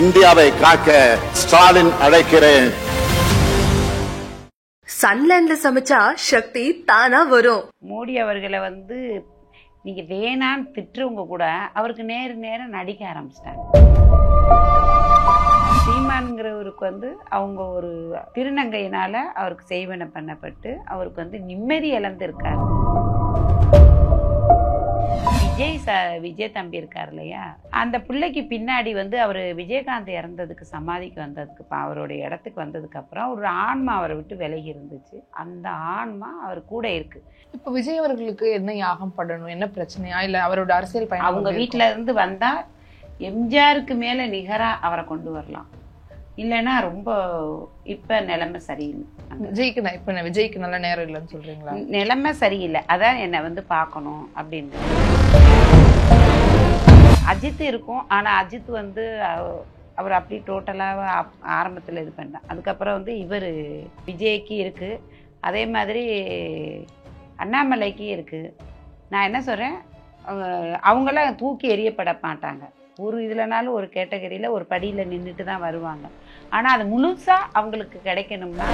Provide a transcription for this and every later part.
இந்தியாவை காக்க ஸ்டாலின் அழைக்கிறேன். சன்லேண்ட்ல சமைச்சா சக்தி தானா வரும். மோடி அவர்களை நீங்க வேணான்னு திட்டுறவங்க கூட அவருக்கு நேரம் நடிக்க ஆரம்பிச்சிட்டாங்க. சீமான்ங்கிறவருக்கு அவங்க ஒரு திருநங்கையினால அவருக்கு செய்வன பண்ணப்பட்டு அவருக்கு நிம்மதி இழந்திருக்காரு. விஜய் தம்பி இருக்கார் இல்லையா, அந்த பிள்ளைக்கு பின்னாடி அவர் விஜயகாந்த் இறந்ததுக்கு சமாதிக்கு வந்ததுக்கு அவருடைய இடத்துக்கு வந்ததுக்கு அப்புறம் ஒரு ஆன்மா அவரை விட்டு விலகி இருந்துச்சு. அந்த ஆன்மா அவர் கூட இருக்கு. இப்ப விஜய் அவர்களுக்கு என்ன யாகம் பண்ணணும், என்ன பிரச்சனையா, இல்ல அவரோட அரசியல் பயணம் அவங்க வீட்டுல இருந்து வந்தா எம்ஜிஆருக்கு மேல நிகரா அவரை கொண்டு வரலாம். இல்லைன்னா ரொம்ப இப்ப நிலைமை சரியில்லை. விஜய்க்கு நல்ல நேரம் இல்லைன்னு சொல்றீங்களா? நிலைமை சரியில்லை, அதான் என்னை பார்க்கணும் அப்படின்னு. அஜித் இருக்கும், ஆனா அஜித் அவர் அப்படி டோட்டலாக ஆரம்பத்தில் இது பண்ணார். அதுக்கப்புறம் இவர் விஜய்க்கு இருக்கு, அதே மாதிரி அண்ணாமலைக்கு இருக்கு. நான் என்ன சொல்றேன், அவங்களாம் தூக்கி எறியப்பட மாட்டாங்க. ஒரு இதுலனாலும் ஒரு கேட்டகரியில் ஒரு படியில் நின்றுட்டு தான் வருவாங்க. ஆனால் அது முழுசா அவங்களுக்கு கிடைக்கணும்னா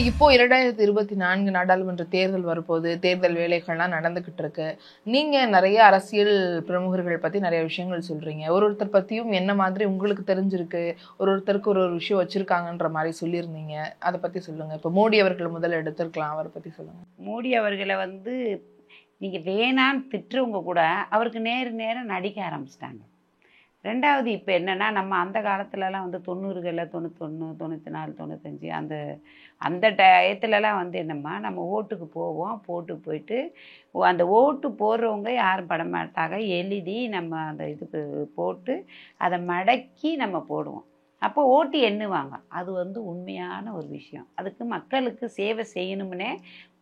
இப்போ 2024 நாடாளுமன்ற தேர்தல் வரப்போது, தேர்தல் வேலைகள்லாம் நடந்துகிட்டு இருக்கு. நீங்க நிறைய அரசியல் பிரமுகர்கள் பத்தி நிறைய விஷயங்கள் சொல்றீங்க. ஒருத்தர் பத்தியும் என்ன மாதிரி உங்களுக்கு தெரிஞ்சிருக்கு, ஒருத்தருக்கு ஒரு விஷயம் வச்சிருக்காங்கன்ற மாதிரி சொல்லியிருந்தீங்க. அதை பத்தி சொல்லுங்க. இப்போ மோடி அவர்கள் முதல்ல எடுத்திருக்கலாம், அவரை பத்தி சொல்லுங்க. மோடி அவர்களை நீங்கள் வேணான்னு திட்டுறவங்க கூட அவருக்கு நேரம் நடிக்க ஆரம்பிச்சிட்டாங்க. ரெண்டாவது இப்போ என்னென்னா, நம்ம அந்த காலத்துலலாம் 90களில் 91, 94, 95 அந்த டயத்துலலாம் என்னம்மா, நம்ம ஓட்டுக்கு போவோம். போட்டுக்கு போயிட்டு அந்த ஓட்டு போடுறவங்க யாரும் பட மாட்டாங்க. எழுதி நம்ம அந்த இதுக்கு போட்டு அதை மடக்கி நம்ம போடுவோம். அப்போ ஓட்டு எண்ணுவாங்க. அது உண்மையான ஒரு விஷயம். அதுக்கு மக்களுக்கு சேவை செய்யணும்னே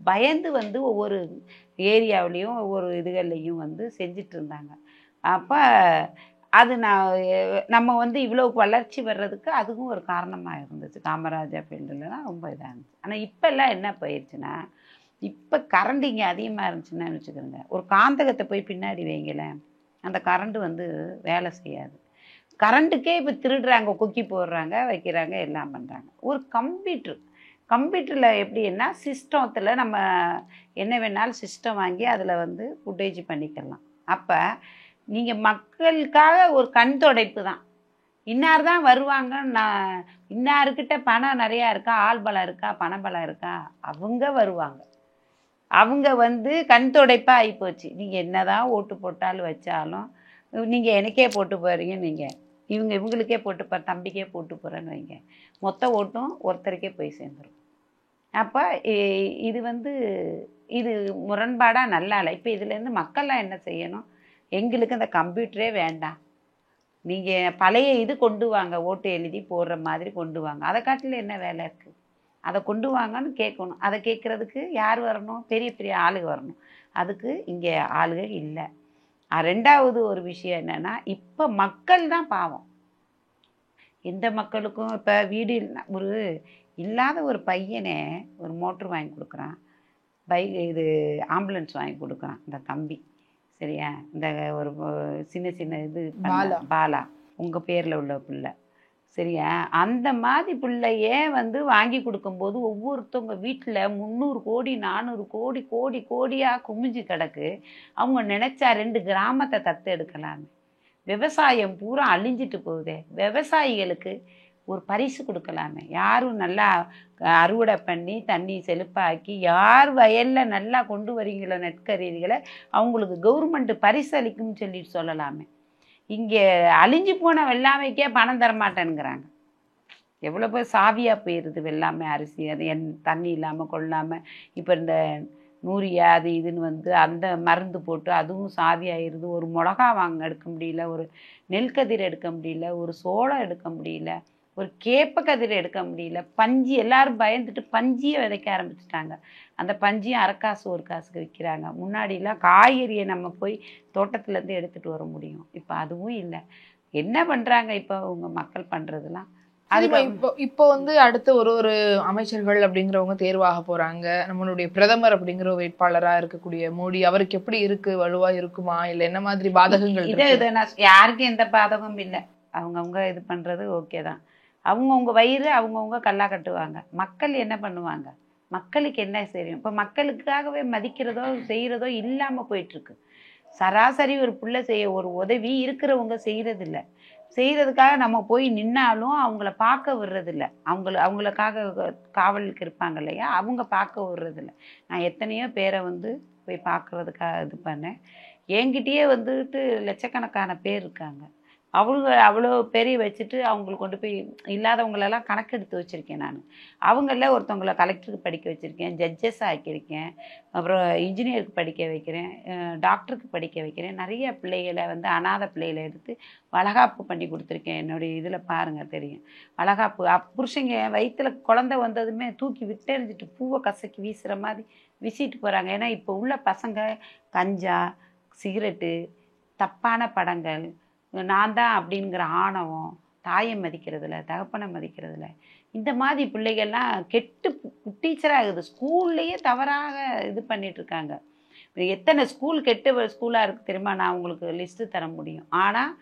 பயந்து ஒவ்வொரு ஏரியாவிலையும் ஒவ்வொரு இதுகள்லையும் செஞ்சிட்டு இருந்தாங்க. அப்போ அது நம்ம இவ்வளோ வளர்ச்சி வர்றதுக்கு அதுவும் ஒரு காரணமாக இருந்துச்சு. காமராஜர் ஃபீல்டுலலாம் ரொம்ப இதாக இருந்துச்சு. ஆனால் இப்போல்லாம் என்ன போயிடுச்சுன்னா, இப்போ கரண்ட் இங்கே அதிகமாக இருந்துச்சுன்னா வச்சுக்கோங்க, ஒரு காந்தகத்தை போய் பின்னாடி வைங்களேன், அந்த கரண்ட்டு வேலை செய்யாது. கரண்ட்டுக்கே இப்போ திருடுறாங்க, கொக்கி போடுறாங்க, வைக்கிறாங்க, எல்லாம் பண்ணுறாங்க. ஒரு கம்ப்யூட்டரில் எப்படின்னா, சிஸ்டத்தில் நம்ம என்ன வேணாலும் சிஸ்டம் வாங்கி அதில் ஃபுட்டேஜ் பண்ணிக்கலாம். அப்போ நீங்கள் மக்களுக்காக ஒரு கண் துடைப்பு தான். இன்னார் தான் வருவாங்க, இன்னார்கிட்ட பணம் நிறையா இருக்கா, ஆள் பலம் இருக்கா, பணபலம் இருக்கா, அவங்க வருவாங்க. அவங்க கண் துடைப்பாக ஆகிப்போச்சு. நீங்கள் என்ன தான் ஓட்டு போட்டாலும் வச்சாலும், நீங்கள் எனக்கே போட்டு போகிறீங்க, நீங்கள் இவங்களுக்கே போட்டு போகிற, தம்பிக்கே போட்டு போகிறேன்னு வைங்க, மொத்த ஓட்டும் ஒருத்தருக்கே போய் சேர்ந்துடும். அப்போ இது இது முரண்பாடாக நல்லா இல்லை. இப்போ இதுலேருந்து மக்கள்லாம் என்ன செய்யணும், எங்களுக்கு அந்த கம்ப்யூட்டரே வேண்டாம், நீங்கள் பழைய இது கொண்டு வாங்க, ஓட்டு எழுதி போடுற மாதிரி கொண்டு வாங்க, அதை காட்டில் என்ன வேலை இருக்குது, அதை கொண்டு வாங்கன்னு கேட்கணும். அதை கேட்குறதுக்கு யார் வரணும், பெரிய பெரிய ஆளுக வரணும். அதுக்கு இங்கே ஆளுக இல்லை. ரெண்டாவது ஒரு விஷயம் என்னென்னா, இப்போ மக்கள் தான் பாவம். எந்த மக்களுக்கும் இப்போ வீடு ஒரு இல்லாத ஒரு பையனே ஒரு மோட்ரு வாங்கி கொடுக்குறான், இது ஆம்புலன்ஸ் வாங்கி கொடுக்குறான் இந்த தம்பி, சரியா? இந்த ஒரு சின்ன இது பாலா உங்கள் பேரில் உள்ள பிள்ளை, சரியா? அந்த மாதிரி பிள்ளையே வாங்கி கொடுக்கும்போது ஒவ்வொருத்தவங்க வீட்டில் 300 கோடி 400 கோடி கோடியாக குமிஞ்சு கிடக்கு. அவங்க நினச்சா 2 கிராமத்தை தத்து எடுக்கலாமே. விவசாயம் பூரா அழிஞ்சிட்டு போகுதே, விவசாயிகளுக்கு ஒரு பரிசு கொடுக்கலாமே. யாரும் நல்லா அறுவடை பண்ணி தண்ணி செழிப்பாக்கி யார் வயலில் நல்லா கொண்டு வரீங்களோ நெற்கரீதிகளை அவங்களுக்கு கவர்மெண்ட்டு பரிசு அளிக்கும்னு சொல்லிட்டு சொல்லலாமே. இங்கே அழிஞ்சு போன வெள்ளாமைக்கே பணம் தரமாட்டேங்கிறாங்க. எவ்வளோ பேர் சாவியாக போயிடுது வெள்ளாமை அரிசி, அது தண்ணி இல்லாமல் கொள்ளாமல். இப்போ இந்த நூரியா அது இதுன்னு அந்த மருந்து போட்டு அதுவும் சாவியாகிடுது. ஒரு மிளகா எடுக்க முடியல, ஒரு நெல்கதிர் எடுக்க முடியல, ஒரு சோளம் எடுக்க முடியல, ஒரு கேப்ப கதிரை எடுக்க முடியல. பஞ்சு எல்லாரும் பயந்துட்டு பஞ்சியை விதைக்க ஆரம்பிச்சிட்டாங்க. அந்த பஞ்சியும் அரைக்காசு ஒரு காசுக்கு விற்கிறாங்க. முன்னாடிலாம் காய்கறியை நம்ம போய் தோட்டத்துலேருந்து எடுத்துகிட்டு வர முடியும், இப்போ அதுவும் இல்லை. என்ன பண்ணுறாங்க இப்போ அவங்க மக்கள் பண்ணுறதுலாம்? அது இப்போ அடுத்து ஒரு அமைச்சர்கள் அப்படிங்கிறவங்க தேர்வாக போறாங்க. நம்மளுடைய பிரதமர் அப்படிங்கிற வேட்பாளராக இருக்கக்கூடிய மோடி, அவருக்கு எப்படி இருக்கு, வலுவா இருக்குமா, இல்லை என்ன மாதிரி பாதகங்கள்? யாருக்கும் எந்த பாதகமும் இல்லை. அவங்கவுங்க இது பண்ணுறது ஓகே தான். அவங்கவுங்க வயிறு அவங்கவுங்க கல்லா கட்டுவாங்க. மக்கள் என்ன பண்ணுவாங்க? மக்களுக்கு என்ன தெரியும்? இப்போ மக்களுக்காகவே மதிக்கிறதோ செய்கிறதோ இல்லாமல் போயிட்டுருக்கு. சராசரி ஒரு புள்ள செய்ய ஒரு உதவி இருக்கிறவங்க செய்கிறதில்ல. செய்கிறதுக்காக நம்ம போய் நின்னாலும் அவங்கள பார்க்க விடுறதில்ல. அவங்களுக்காக காவலுக்கு இருப்பாங்க இல்லையா, அவங்க பார்க்க விடுறதில்ல. நான் எத்தனையோ பேரை வந்து போய் பார்க்குறதுக்காக இது பண்ணேன். என்கிட்டயே வந்துட்டு லட்சக்கணக்கான பேர் இருக்காங்க. அவங்க அவ்வளோ பெரிய வச்சுட்டு அவங்களுக்கு கொண்டு போய் இல்லாதவங்களெல்லாம் கணக்கெடுத்து வச்சுருக்கேன் நான். அவங்கள ஒருத்தவங்கள கலெக்டருக்கு படிக்க வச்சுருக்கேன், ஜட்ஜஸாக ஆக்கியிருக்கேன், அப்புறம் இன்ஜினியருக்கு படிக்க வைக்கிறேன், டாக்டருக்கு படிக்க வைக்கிறேன். நிறைய பிள்ளைகளை வந்து அனாதை பிள்ளைகளை எடுத்து வளகாப்பு பண்ணி கொடுத்துருக்கேன். என்னுடைய இதில் பாருங்கள் தெரியும். வளகாப்பு புருஷங்க வயிற்றுல குழந்தை வந்ததுமே தூக்கி விட்டெறிஞ்சிட்டு பூவை கசக்கி வீசுகிற மாதிரி வீசிட்டு போகிறாங்க. ஏன்னா இப்போ உள்ள பசங்க கஞ்சா, சிகரெட்டு, தப்பான படங்கள், நான் தான் அப்படிங்கிற ஆணவம், தாயை மதிக்கிறதில்ல, தகப்பனை மதிக்கிறதில்ல, இந்த மாதிரி பிள்ளைகள்லாம் கெட்டு டீச்சராகுது. ஸ்கூல்லையே தவறாக இது பண்ணிகிட்ருக்காங்க. எத்தனை ஸ்கூல் கெட்ட ஸ்கூலாக இருக்குது தெரியுமா? நான் உங்களுக்கு லிஸ்ட்டு தர முடியும். ஆனால்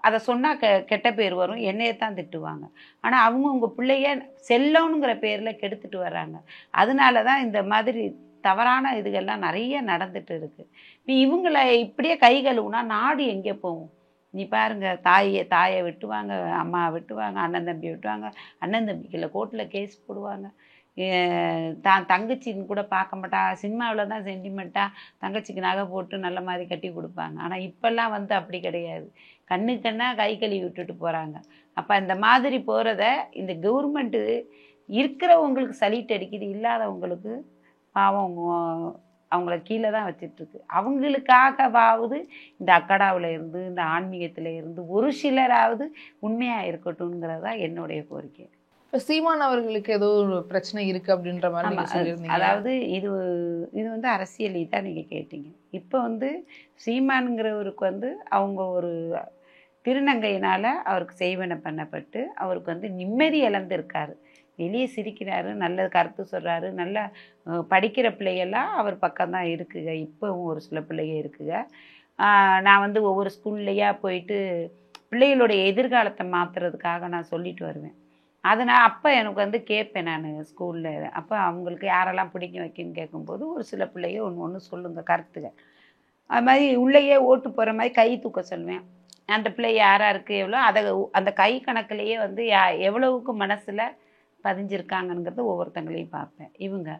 அதை சொன்னால் கெட்ட பேர் வரும், என்னையே தான் திட்டுவாங்க. ஆனால் அவங்கவுங்க பிள்ளைய செல்லணுங்கிற பேரில் கெடுத்துட்டு வர்றாங்க. அதனால தான் இந்த மாதிரி தவறான இதுகள்லாம் நிறைய நடந்துட்டு இருக்குது. இப்போ இவங்களை இப்படியே கை கழுவுனா நாடு எங்கே போகும்? நீ பாருங்க, தாயை வெட்டுவாங்க, அம்மா வெட்டுவாங்க, அண்ணன் தம்பி வெட்டுவாங்க, அண்ணன் தம்பிக்குள்ள கோர்ட்டில் கேஸ் போடுவாங்க. தான் தங்கச்சின்னு கூட பார்க்க மாட்டா, சினிமாவில் தான் சென்டிமெண்ட்டாக தங்கச்சிக்கு நகை போட்டு நல்ல மாதிரி கட்டி கொடுப்பாங்க. ஆனால் இப்போல்லாம் வந்து அப்படி கிடையாது. கண்ணா கை கழுவி விட்டுட்டு போகிறாங்க. அப்போ இந்த மாதிரி போகிறத இந்த கவர்மெண்ட்டு இருக்கிறவங்களுக்கு சலிட்டு அடிக்குது, இல்லாதவங்களுக்கு பாவம் அவங்கள கீழே தான் வச்சிட்ருக்கு. அவங்களுக்காகவாவது இந்த அக்கடாவில் இருந்து இந்த ஆன்மீகத்தில் இருந்து ஒரு சிலராவது உண்மையாக இருக்கட்டும்ங்கிறது தான் என்னுடைய கோரிக்கை. இப்போ சீமான் அவர்களுக்கு ஏதோ ஒரு பிரச்சனை இருக்குது அப்படின்ற மாதிரி, அதாவது இது வந்து அரசியல் தான் நீங்கள் கேட்டீங்க. இப்போ வந்து சீமானுங்கிறவருக்கு வந்து அவங்க ஒரு திருநங்கையினால் அவருக்கு செய்வன பண்ணப்பட்டு அவருக்கு வந்து நிம்மதி இழந்திருக்காரு. வெளியே சிரிக்கிறாரு, நல்ல கருத்து சொல்கிறாரு, நல்லா படிக்கிற பிள்ளைகள்லாம் அவர் பக்கம்தான் இருக்குங்க. இப்போவும் ஒரு சில பிள்ளைங்க இருக்குங்க. நான் வந்து ஒவ்வொரு ஸ்கூல்லையா போயிட்டு பிள்ளைகளுடைய எதிர்காலத்தை மாற்றுறதுக்காக நான் சொல்லிட்டு வருவேன். அதனால் அப்போ எனக்கு வந்து கேட்பேன் நான் ஸ்கூலில். அப்போ அவங்களுக்கு யாரெல்லாம் பிடிக்க வைக்கணும்னு கேட்கும்போது ஒரு சில பிள்ளைங்க ஒன்று சொல்லுங்க கருத்துகள். அது மாதிரி உள்ளேயே ஓட்டு போகிற மாதிரி கை தூக்க சொல்லுவேன். அந்த பிள்ளை யாராக இருக்குது எவ்வளோ அதை அந்த கை கணக்குலேயே வந்து எவ்வளவுக்கு மனசில் பதிஞ்சிருக்காங்கங்கிறது ஒவ்வொருத்தங்களையும் பார்ப்பேன். இவங்க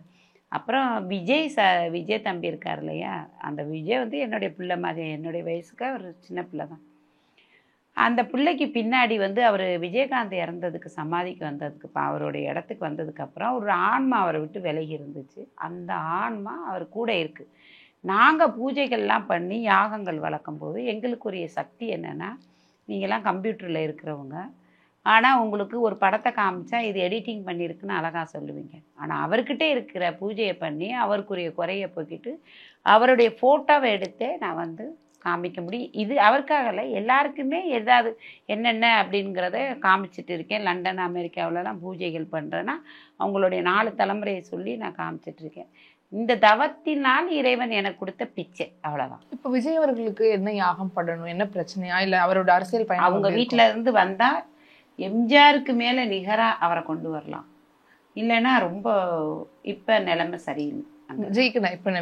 அப்புறம் விஜய் தம்பி இருக்கார் இல்லையா, அந்த விஜய் வந்து என்னுடைய பிள்ளை மாதிரி, என்னுடைய வயசுக்கு அவர் சின்ன பிள்ளை தான். அந்த பிள்ளைக்கு பின்னாடி வந்து அவர் விஜயகாந்த் இறந்ததுக்கு சமாதிக்கு வந்ததுக்கு அவருடைய இடத்துக்கு வந்ததுக்கப்புறம் ஒரு ஆன்மா அவரை விட்டு விலகி இருந்துச்சு. அந்த ஆன்மா அவர் கூட இருக்குது. நாங்கள் பூஜைகள்லாம் பண்ணி யாகங்கள் வளர்க்கும் போது எங்களுக்குரிய சக்தி என்னென்னா, நீங்கள்லாம் கம்ப்யூட்டரில் இருக்கிறவங்க, ஆனால் உங்களுக்கு ஒரு படத்தை காமிச்சா இது எடிட்டிங் பண்ணியிருக்குன்னு அழகாக சொல்லுவீங்க. ஆனால் அவர்கிட்ட இருக்கிற பூஜையை பண்ணி அவருக்குரிய குறையை போக்கிட்டு அவருடைய ஃபோட்டோவை எடுத்தே நான் வந்து காமிக்க முடியும். இது அவருக்காகல, எல்லாருக்குமே ஏதாவது என்னென்ன அப்படிங்கிறத காமிச்சிட்டு இருக்கேன். லண்டன் அமெரிக்காவிலலாம் பூஜைகள் பண்ணுறேன்னா அவங்களுடைய 4 தலைமுறையை சொல்லி நான் காமிச்சிட்ருக்கேன். இந்த தவத்தினால் இறைவன் எனக்கு கொடுத்த பிச்சை, அவ்வளோதான். இப்போ விஜய் அவர்களுக்கு என்ன யாகம் பண்ணணும், என்ன பிரச்சனையா, இல்லை அவரோட அரசியல் பயணம் அவங்க வீட்டில் இருந்து வந்தால் எம்ஜிஆருக்கு மேலே நிகராக அவரை கொண்டு வரலாம். இல்லைன்னா ரொம்ப இப்போ நிலைமை சரியில்லை.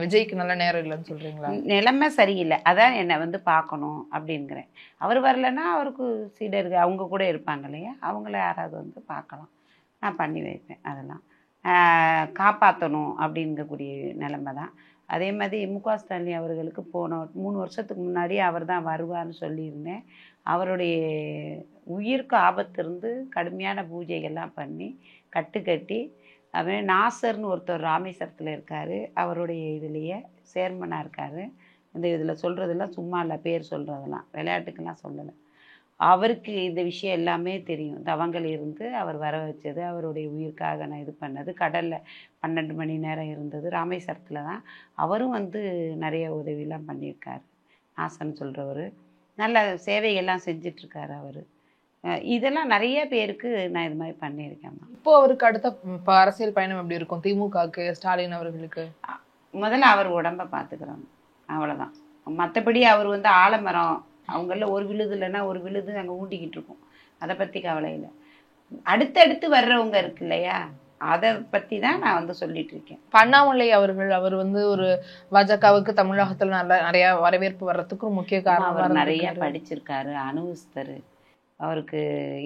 விஜய்க்கு நல்ல நேரம் இல்லைன்னு சொல்கிறீங்களா? நிலைமை சரியில்லை, அதான் என்னை வந்து பார்க்கணும் அப்படிங்கிறேன். அவர் வரலைன்னா அவருக்கு சீடர்கள் அவங்க கூட இருப்பாங்க இல்லையா, அவங்கள யாராவது வந்து பார்க்கலாம், நான் பண்ணி வைப்பேன். அதெல்லாம் காப்பாற்றணும் அப்படிங்கக்கூடிய நிலைமை தான். அதே மாதிரி முக ஸ்டாலின் அவர்களுக்கு போன 3 வருஷத்துக்கு முன்னாடி அவர் தான் வருவார்னு சொல்லியிருந்தேன். அவருடைய உயிருக்கு ஆபத்து இருந்து கடுமையான பூஜைகள்லாம் பண்ணி கட்டி அவர் நாசர்னு ஒருத்தர் ராமேஸ்வரத்தில் இருக்கார். அவருடைய இதுலேயே சேர்மனாக இருக்கார். இந்த இதில் சொல்கிறதெல்லாம் சும்மா இல்லை, பேர் சொல்கிறதெல்லாம் விளையாட்டுக்கெல்லாம் சொல்லலை. அவருக்கு இந்த விஷயம் எல்லாமே தெரியும். தவங்கள் இருந்து அவர் வர வச்சது, அவருடைய உயிருக்காக நான் இது பண்ணது, கடலில் 12 மணி நேரம் இருந்தது, ராமேஸ்வரத்தில் தான். அவரும் வந்து நிறைய உதவியெல்லாம் பண்ணியிருக்கார். நாசன்னு சொல்கிறவர் நல்ல சேவைகள்லாம் செஞ்சிட்ருக்கார் அவர். இதெல்லாம் நிறைய பேருக்கு நான் இது மாதிரி பண்ணியிருக்கேன். இப்போ அவருக்கு அடுத்த அரசியல் பயணம் எப்படி இருக்கும்? திமுகவுக்கு, ஸ்டாலின் அவர்களுக்கு முதல்ல அவர் உடம்பை பார்த்துக்கிறாங்க, அவ்வளோதான். மற்றபடி அவர் வந்து ஆலமரம் அவங்கள ஒரு விழுது இல்லைன்னா ஒரு விழுது அங்கே ஊண்டிக்கிட்டு இருக்கும். அதை பற்றி கவலை இல்லை. அடுத்தடுத்து வர்றவங்க இருக்கு இல்லையா, அதை பற்றி தான் நான் வந்து சொல்லிட்டு இருக்கேன். அண்ணாமலை அவர்கள் அவர் வந்து ஒரு பாஜகவுக்கு தமிழகத்தில் நிறைய வரவேற்பு வர்றதுக்கு முக்கிய காரணம். அவர் நிறைய படிச்சிருக்காரு, அனுபவிஸ்தர். அவருக்கு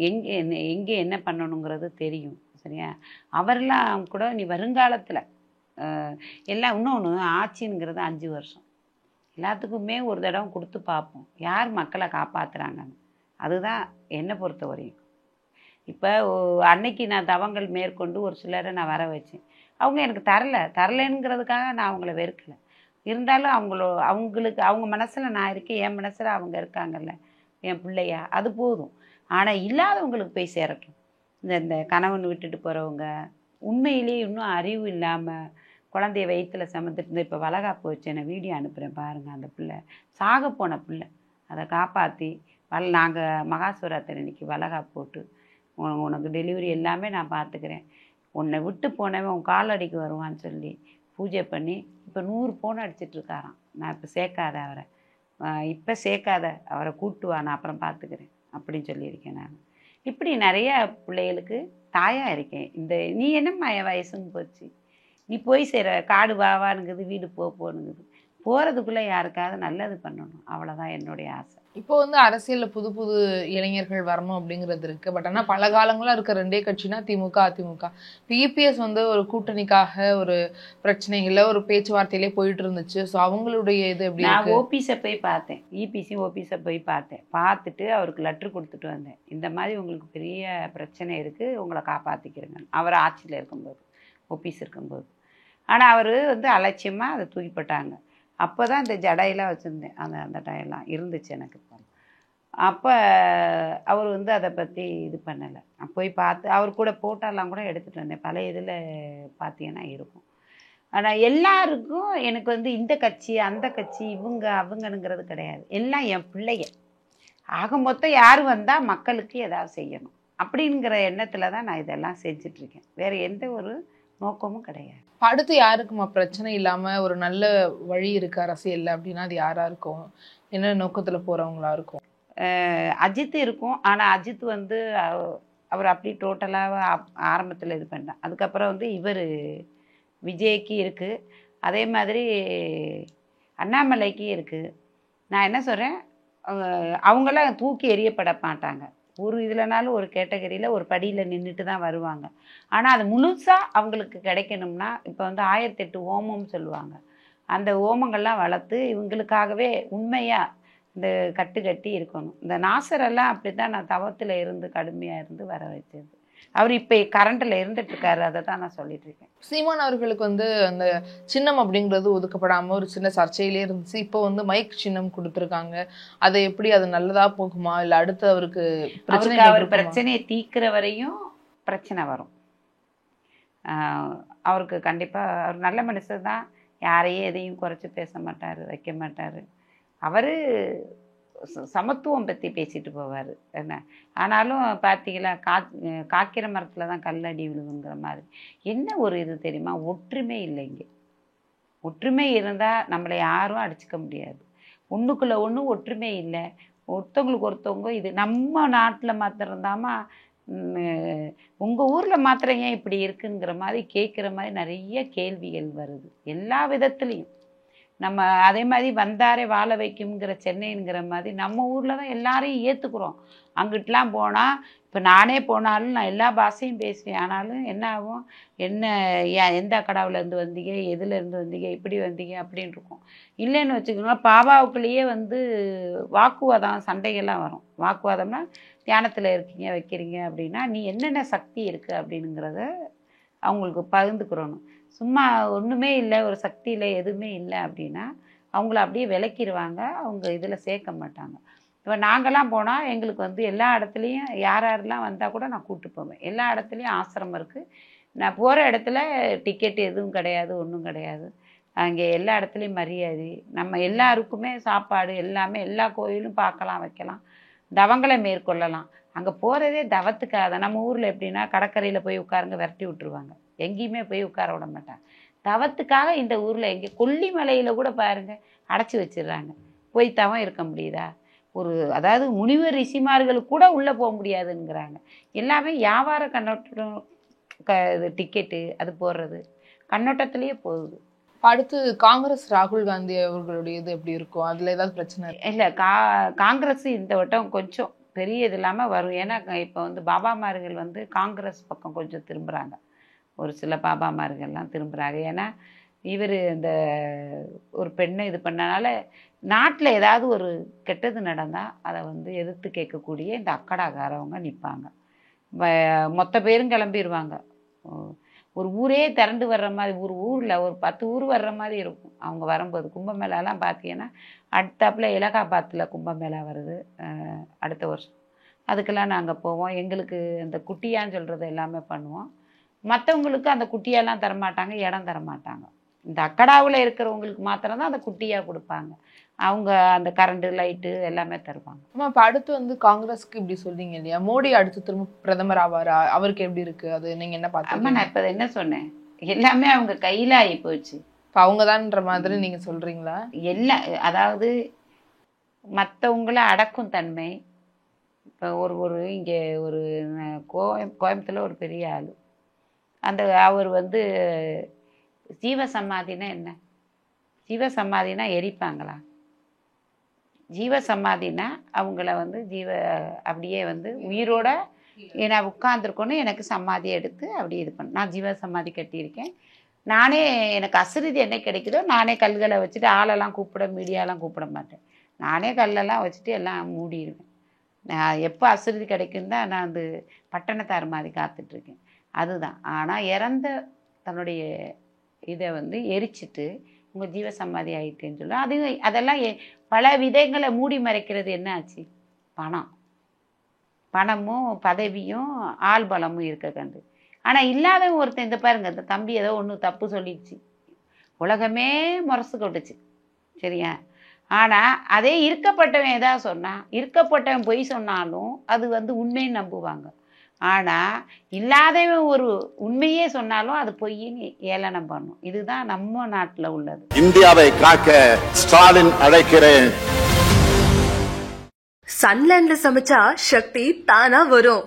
எங்கே எங்கே என்ன பண்ணணுங்கிறது தெரியும். சரியா, அவரெல்லாம் கூட நீ வருங்காலத்தில் எல்லாம் இன்னொன்று ஆட்சிங்கிறது 5 வருஷம், எல்லாத்துக்குமே ஒரு தடவை கொடுத்து பார்ப்போம் யார் மக்களை காப்பாற்றுறாங்கன்னு. அதுதான் என்னை பொறுத்த வரையும். இப்போ அன்னைக்கு நான் தவங்கள் மேற்கொண்டு ஒரு சிலரை நான் வர வச்சேன். அவங்க எனக்கு தரலைங்கிறதுக்காக நான் அவங்கள வெறுக்கலை. இருந்தாலும் அவங்களுக்கு அவங்க மனசில் நான் இருக்கேன், என் மனசில் அவங்க இருக்காங்கல்ல, என் பிள்ளையா, அது போதும். ஆனால் இல்லாதவங்களுக்கு போய் சேரட்டும். இந்த கணவன் விட்டுட்டு போகிறவங்க, உண்மையிலேயே இன்னும் அறிவு இல்லாமல் குழந்தைய வயிற்றுல சுமந்துட்டு இப்போ வளகாப்பு வச்சு நான் வீடியோ அனுப்புகிறேன் பாருங்கள். அந்த பிள்ளை சாக போன பிள்ளை, அதை காப்பாற்றி நாங்கள் மகாசிவராத்திரி அன்னைக்கு வளகாப்பு போட்டு உனக்கு டெலிவரி எல்லாமே நான் பார்த்துக்கிறேன், உன்னை விட்டு போனவன் உன் காலடிக்கு வருவான்னு சொல்லி பூஜை பண்ணி இப்போ 100 பவுன் அடிச்சிட்ருக்காராம். நான் இப்போ சேர்க்காத அவரை, இப்போ சேர்க்காத அவரை கூட்டு வா, நான் அப்புறம் பார்த்துக்கிறேன் அப்படின்னு சொல்லியிருக்கேன். நான் இப்படி நிறைய பிள்ளைகளுக்கு தாயாக இருக்கேன். நீ என்னம்மா என் வயசுன்னு போச்சு, நீ போய் சேர காடு வாவானுங்குது, வீடு போனுங்குது, போகிறதுக்குள்ளே யாருக்காவது நல்லது பண்ணணும், அவ்வளோதான் என்னுடைய ஆசை. இப்போ வந்து அரசியலில் புது புது இளைஞர்கள் வரணும் அப்படிங்கிறது இருக்கு. பட் ஆனால் பல காலங்களாக இருக்க 2 கட்சினா திமுக அதிமுக. இபிஎஸ் வந்து ஒரு கூட்டணிக்காக ஒரு பிரச்சனைகளில் ஒரு பேச்சுவார்த்தையிலே போயிட்டு இருந்துச்சு. ஸோ அவங்களுடைய இது எப்படி? நான் ஓபிஸை போய் பார்த்தேன், இபிசி ஓபிஸை போய் பார்த்தேன். பார்த்துட்டு அவருக்கு லெட்ரு கொடுத்துட்டு வந்தேன், இந்த மாதிரி உங்களுக்கு பெரிய பிரச்சனை இருக்குது, உங்களை காப்பாற்றிக்கிறேங்க. அவர் ஆட்சியில் இருக்கும்போது, ஓபிஸ் இருக்கும்போது. ஆனால் அவர் வந்து அலட்சியமாக அதை தூக்கிப்பட்டாங்க. அப்போ தான் இந்த ஜடையெல்லாம் வச்சுருந்தேன், அந்த டயெல்லாம் இருந்துச்சு எனக்கு. அப்போ அவர் வந்து அதை பற்றி இது பண்ணலை. போய் பார்த்து அவர் கூட போட்டோலாம் கூட எடுத்துகிட்டு வந்தேன். பழைய இதில் பார்த்தீங்கன்னா இருக்கும். ஆனால் எல்லாருக்கும் எனக்கு வந்து இந்த கட்சி அந்த கட்சி அவங்கனுங்கிறது கிடையாது. எல்லாம் என் பிள்ளைங்க. ஆக மொத்தம் யார் வந்தால் மக்களுக்கு ஏதாவது செய்யணும் அப்படிங்கிற எண்ணத்தில் தான் நான் இதெல்லாம் செஞ்சிட்ருக்கேன். வேறு எந்த ஒரு நோக்கமும் கிடையாது. அடுத்து யாருக்குமா பிரச்சனை இல்லாம ஒரு நல்ல வழி இருக்கு அரசியல்ல அப்படின்னா அது யாரா இருக்கும்? என்ன நோக்கத்துல போறவங்களா இருக்கும்? அஜித் இருக்கும். ஆனா அஜித் வந்து அவர் அப்படி டோட்டலாக ஆரம்பத்தில் இது பண்ணார். அதுக்கப்புறம் வந்து இவர் விஜய்க்கு இருக்கு, அதே மாதிரி அண்ணாமலைக்கு இருக்கு. நான் என்ன சொல்றேன், அவங்களாம் தூக்கி எறியப்பட மாட்டாங்க. ஒரு இதுலனாலும் ஒரு கேட்டகரியில் ஒரு படியில் நின்றுட்டு தான் வருவாங்க. ஆனால் அது முழுசாக அவங்களுக்கு கிடைக்கணும்னா இப்போ வந்து 1008 ஓமம்னு சொல்லுவாங்க. அந்த ஓமங்கள்லாம் வளர்த்து இவங்களுக்காகவே உண்மையாக இந்த கட்டி இருக்கணும். இந்த நாசரெல்லாம் அப்படி தான் நான் தவத்தில் இருந்து கடுமையாக இருந்து வர வச்சது. அவர் இப்போ கரண்டில் இருந்துட்டுருக்காரு, அதை தான் நான் சொல்லிட்டு இருக்கேன். சீமான் அவர்களுக்கு வந்து அந்த சின்னம் அப்படிங்கிறது ஒதுக்கப்படாமல் ஒரு சின்ன சர்ச்சையிலே இருந்துச்சு. இப்போ வந்து மைக் சின்னம் கொடுத்துருக்காங்க. அதை எப்படி, அது நல்லதா போகுமா இல்லை அடுத்து அவருக்கு பிரச்சனையை தீர்க்கிற வரையும் பிரச்சனை வரும். அவருக்கு கண்டிப்பாக அவர் நல்ல மனுஷன் தான், யாரையும் எதையும் குறைச்சி பேச மாட்டார், வைக்க மாட்டார். அவர் சமத்துவம் பற்றி பேசிட்டு போவார் என்ன. ஆனாலும் பார்த்தீங்களா, காக்கிற மரத்தில் தான் கல்லடி விழுகுங்கிற மாதிரி. என்ன ஒரு இது தெரியுமா, ஒற்றுமை இல்லை இங்கே. ஒற்றுமை இருந்தால் நம்மளை யாரும் அடிச்சுக்க முடியாது. ஒன்றுக்குள்ளே ஒன்று ஒற்றுமை இல்லை. ஒருத்தவங்களுக்கு ஒருத்தவங்க இது நம்ம நாட்டில் மாத்திரம் இருந்தாமா, உங்கள் ஊரில் மாத்திரம் ஏன் இப்படி இருக்குங்கிற மாதிரி கேட்குற மாதிரி நிறைய கேள்விகள் வருது எல்லா விதத்துலேயும். நம்ம அதே மாதிரி வந்தாரே வாழ வைக்குங்கிற சென்னைங்கிற மாதிரி நம்ம ஊரில் தான் எல்லாரையும் ஏற்றுக்குறோம். அங்கிட்டலாம் போனால், இப்போ நானே போனாலும் நான் எல்லா பாஷையும் பேசுவேன். ஆனாலும் என்ன ஆகும், என்ன எந்த கடவுளேருந்து வந்தீங்க, எதுலேருந்து வந்தீங்க, இப்படி வந்தீங்க அப்படின்னு இருக்கும். இல்லைன்னு வச்சுக்கோங்க, பாபாவுக்குள்ளேயே வந்து வாக்குவாதம் சண்டைகள்லாம் வரும். வாக்குவாதம்னா தியானத்தில் இருக்கீங்க வைக்கிறீங்க அப்படின்னா நீ என்னென்ன சக்தி இருக்குது அப்படிங்கிறத அவங்களுக்கு பகிர்ந்துக்கிறணும். சும்மா ஒன்றுமே இல்லை, ஒரு சக்தியில் எதுவுமே இல்லை அப்படின்னா அவங்கள அப்படியே விளக்கிடுவாங்க, அவங்க இதில் சேர்க்க மாட்டாங்க. இப்போ நாங்கள்லாம் போனால் எங்களுக்கு வந்து எல்லா இடத்துலையும் யாரெல்லாம் வந்தால் கூட நான் கூப்பிட்டு போவேன். எல்லா இடத்துலையும் ஆசிரமம் இருக்குது. நான் போகிற இடத்துல டிக்கெட் எதுவும் கிடையாது, ஒன்றும் கிடையாது. அங்கே எல்லா இடத்துலையும் மரியாதை, நம்ம எல்லாருக்குமே சாப்பாடு எல்லாமே, எல்லா கோயிலும் பார்க்கலாம் வைக்கலாம், தவங்களை மேற்கொள்ளலாம். அங்கே போகிறதே தவத்துக்காக தான். நம்ம ஊரில் எப்படின்னா கடற்கரையில் போய் உட்காருங்க விரட்டி விட்டுருவாங்க, எங்கேயுமே போய் உட்கார விட மாட்டாங்க. தவத்துக்காக இந்த ஊரில் எங்கே கொல்லிமலையில் கூட பாருங்கள் அடைச்சி வச்சிடுறாங்க. போய் தவம் இருக்க முடியுதா? ஒரு அதாவது முனிவர் ரிஷிமார்களுக்கு கூட உள்ளே போக முடியாதுங்கிறாங்க. எல்லாமே வியாபார கண்ணோட்டம், இது டிக்கெட்டு அது போடுறது கண்ணோட்டத்திலேயே போகுது. அடுத்து காங்கிரஸ் ராகுல் காந்தி அவர்களுடைய இது எப்படி இருக்கும்? அதுல ஏதாவது பிரச்சனை இல்லை, காங்கிரஸ் இந்த வட்டம் கொஞ்சம் பெரிய இது இல்லாமல் வரும். ஏன்னா இப்போ வந்து பாபாமார்கள் வந்து காங்கிரஸ் பக்கம் கொஞ்சம் திரும்புகிறாங்க. ஒரு சில பாபாமார்கள்லாம் திரும்புகிறாங்க. ஏன்னா இவர் இந்த ஒரு பெண்ணை இது பண்ணனால நாட்டில் ஏதாவது ஒரு கெட்டது நடந்தால் அதை வந்து எதிர்த்து கேட்கக்கூடிய இந்த அக்கடாக்காரவங்க நிற்பாங்க. மொத்த பேரும் கிளம்பிடுவாங்க. ஒரு ஊரே திரண்டு வர்ற மாதிரி, ஒரு ஊரில் ஒரு 10 ஊர் வர்ற மாதிரி இருக்கும் அவங்க வரும்போது. கும்பமேளாலாம் பார்த்தீங்கன்னா அடுத்தாப்பில் இலகாபாத்தில் கும்பமேளா வருது அடுத்த வருஷம். அதுக்கெல்லாம் நாங்கள் போவோம். எங்களுக்கு அந்த குட்டியான்னு சொல்கிறது எல்லாமே பண்ணுவோம். மற்றவங்களுக்கு அந்த குட்டியெல்லாம் தரமாட்டாங்க, இடம் தரமாட்டாங்க. இந்த அக்கடாவில் இருக்கிறவங்களுக்கு மாத்திரம்தான் அந்த குட்டியாக கொடுப்பாங்க. அவங்க அந்த கரண்ட்டு லைட்டு எல்லாமே தருவாங்க. ஆமா, இப்போ அடுத்து வந்து காங்கிரஸ்க்கு இப்படி சொல்றீங்க இல்லையா, மோடி அடுத்து திரும்ப பிரதமர் ஆவாரா? அவருக்கு எப்படி இருக்கு அது, நீங்க என்ன பார்த்தீங்க? நான் இப்போ என்ன சொன்னேன், எல்லாமே அவங்க கையில் ஆகி போச்சு. இப்போ அவங்க தான்ன்ற மாதிரி நீங்க சொல்றீங்களா? எல்லாம் அதாவது மற்றவங்கள அடக்கும் தன்மை. இப்போ ஒரு இங்கே ஒரு கோயம்புத்தூரில் ஒரு பெரிய ஆள், அந்த அவர் வந்து ஜீவசமாதினா என்ன? ஜீவசமாதினா எரிப்பாங்களா? ஜீவசமாதினா அவங்கள வந்து அப்படியே வந்து உயிரோட நான் உட்காந்துருக்கோன்னு எனக்கு சமாதி எடுத்து அப்படி இது பண்ண. நான் ஜீவசமாதி கட்டியிருக்கேன். நானே எனக்கு அசிரிதி என்ன கிடைக்குதோ நானே கல்களை வச்சுட்டு ஆளெல்லாம் கூப்பிட, மீடியாலாம் கூப்பிட மாட்டேன். நானே கல்லெல்லாம் வச்சுட்டு எல்லாம் மூடிடுவேன். நான் எப்போ அசிரிதி கிடைக்குன்னு தான் நான் வந்து பட்டணத்தார் மாதிரி காத்துட்ருக்கேன். அதுதான். ஆனால் இறந்த தன்னுடைய இதை வந்து எரிச்சிட்டு உங்கள் ஜீவசமாதி ஆகிட்டேன்னு சொல்லுவோம். அதெல்லாம் பல விதங்களை மூடி மறைக்கிறது. என்ன ஆச்சு? பணமும் பதவியும் ஆள் பலமும் இருக்க கண்டு. ஆனால் இல்லாதவன் ஒருத்தன், இந்த பாருங்க, இந்த தம்பி ஏதோ ஒன்று தப்பு சொல்லிடுச்சு, உலகமே முரசு கொட்டுச்சு, சரியா? ஆனால் அதே இருக்கப்பட்டவன் ஏதாவது சொன்னான், இருக்கப்பட்டவன் பொய் சொன்னாலும் அது வந்து உண்மைன்னு நம்புவாங்க. ஆனால் இல்லாதவன் ஒரு உண்மையே சொன்னாலும் அது பொய்ன்னு ஏளனம் பண்ணும். இதுதான் நம்ம நாட்டில் உள்ளது. இந்தியாவை காக்க ஸ்டாலின் அழைக்கிறேன். சன்லேண்ட்ல சமைச்சா சக்தி தானா வரும்.